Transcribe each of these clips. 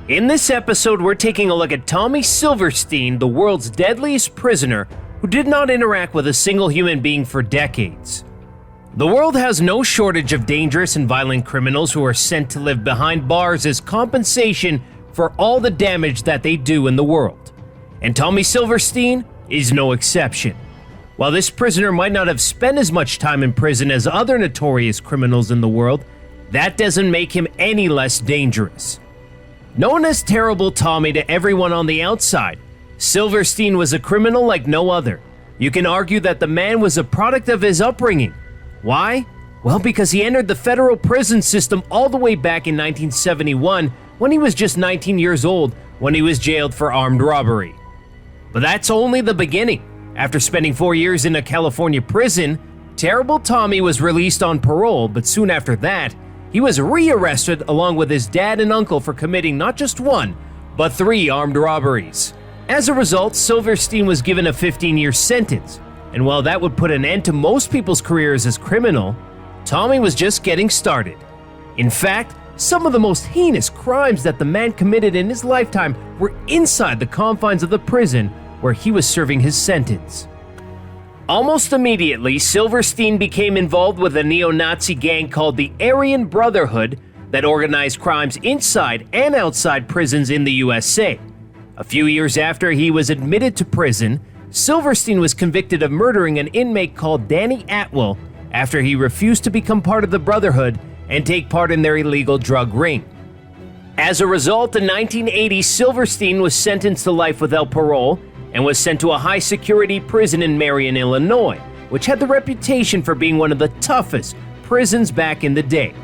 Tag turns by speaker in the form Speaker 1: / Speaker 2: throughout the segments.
Speaker 1: In this episode, we're taking a look at Tommy Silverstein, the world's deadliest prisoner who did not interact with a single human being for decades. The world has no shortage of dangerous and violent criminals who are sent to live behind bars as compensation for all the damage that they do in the world. And Tommy Silverstein is no exception. While this prisoner might not have spent as much time in prison as other notorious criminals in the world, that doesn't make him any less dangerous. Known as Terrible Tommy to everyone on the outside, Silverstein was a criminal like no other. You can argue that the man was a product of his upbringing. Why? Well, because he entered the federal prison system all the way back in 1971 when he was just 19 years old when he was jailed for armed robbery. But that's only the beginning. After spending 4 years in a California prison, Terrible Tommy was released on parole, but soon after that, he was rearrested along with his dad and uncle for committing not just one, but 3 armed robberies. As a result, Silverstein was given a 15-year sentence, and while that would put an end to most people's careers as criminal, Tommy was just getting started. In fact, some of the most heinous crimes that the man committed in his lifetime were inside the confines of the prison where he was serving his sentence. Almost immediately, Silverstein became involved with a neo-Nazi gang called the Aryan Brotherhood that organized crimes inside and outside prisons in the USA. A few years after he was admitted to prison, Silverstein was convicted of murdering an inmate called Danny Atwell after he refused to become part of the Brotherhood and take part in their illegal drug ring. As a result, in 1980, Silverstein was sentenced to life without parole and was sent to a high-security prison in Marion, Illinois, which had the reputation for being one of the toughest prisons back in the day.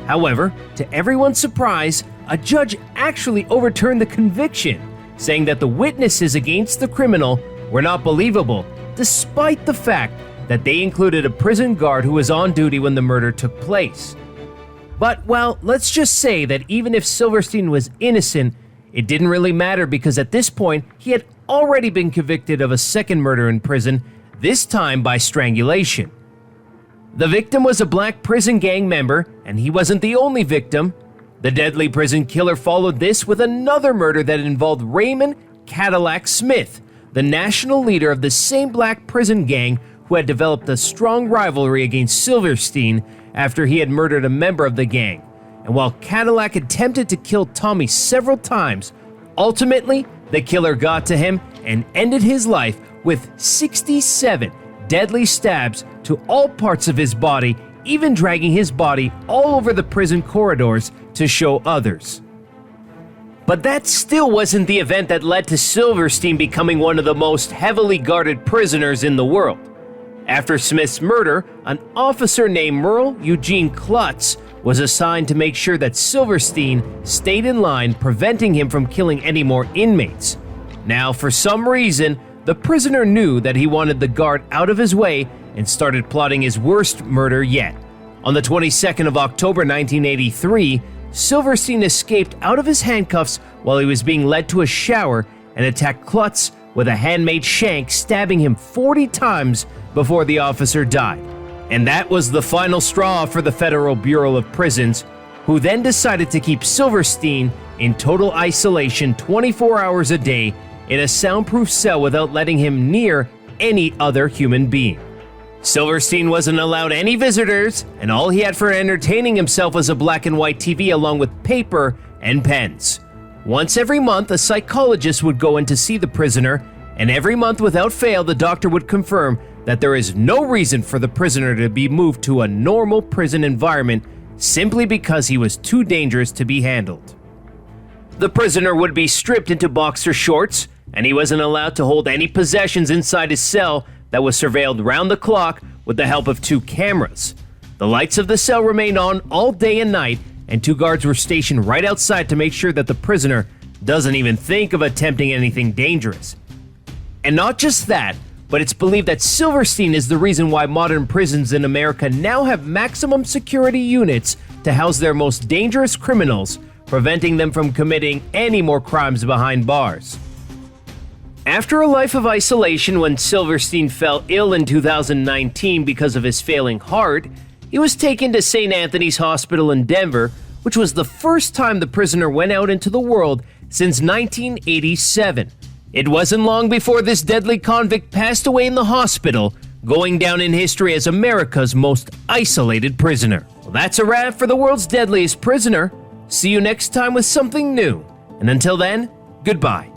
Speaker 1: However, to everyone's surprise, a judge actually overturned the conviction, saying that the witnesses against the criminal were not believable, despite the fact that they included a prison guard who was on duty when the murder took place. But, well, let's just say that even if Silverstein was innocent, it didn't really matter because at this point, he had already been convicted of a second murder in prison, this time by strangulation. The victim was a black prison gang member, and he wasn't the only victim. The deadly prison killer followed this with another murder that involved Raymond Cadillac Smith, the national leader of the same black prison gang who had developed a strong rivalry against Silverstein after he had murdered a member of the gang. And while Cadillac attempted to kill Tommy several times, ultimately, the killer got to him and ended his life with 67 deadly stabs to all parts of his body, even dragging his body all over the prison corridors to show others. But that still wasn't the event that led to Silverstein becoming one of the most heavily guarded prisoners in the world. After Smith's murder, an officer named Merle Eugene Klutz was assigned to make sure that Silverstein stayed in line, preventing him from killing any more inmates. Now, for some reason, the prisoner knew that he wanted the guard out of his way and started plotting his worst murder yet. On the 22nd of October 1983, Silverstein escaped out of his handcuffs while he was being led to a shower and attacked Klutz with a handmade shank, stabbing him 40 times before the officer died. And that was the final straw for the Federal Bureau of Prisons, who then decided to keep Silverstein in total isolation 24 hours a day in a soundproof cell without letting him near any other human being. Silverstein wasn't allowed any visitors, and all he had for entertaining himself was a black and white TV along with paper and pens. Once every month, a psychologist would go in to see the prisoner, and every month without fail, the doctor would confirm that there is no reason for the prisoner to be moved to a normal prison environment simply because he was too dangerous to be handled. The prisoner would be stripped into boxer shorts, and he wasn't allowed to hold any possessions inside his cell that was surveilled round the clock with the help of 2 cameras. The lights of the cell remained on all day and night, and 2 guards were stationed right outside to make sure that the prisoner doesn't even think of attempting anything dangerous. And not just that, but it's believed that Silverstein is the reason why modern prisons in America now have maximum security units to house their most dangerous criminals, preventing them from committing any more crimes behind bars. After a life of isolation, when Silverstein fell ill in 2019 because of his failing heart, he was taken to St. Anthony's Hospital in Denver, which was the first time the prisoner went out into the world since 1987. It wasn't long before this deadly convict passed away in the hospital, going down in history as America's most isolated prisoner. Well, that's a wrap for the world's deadliest prisoner. See you next time with something new. And until then, goodbye.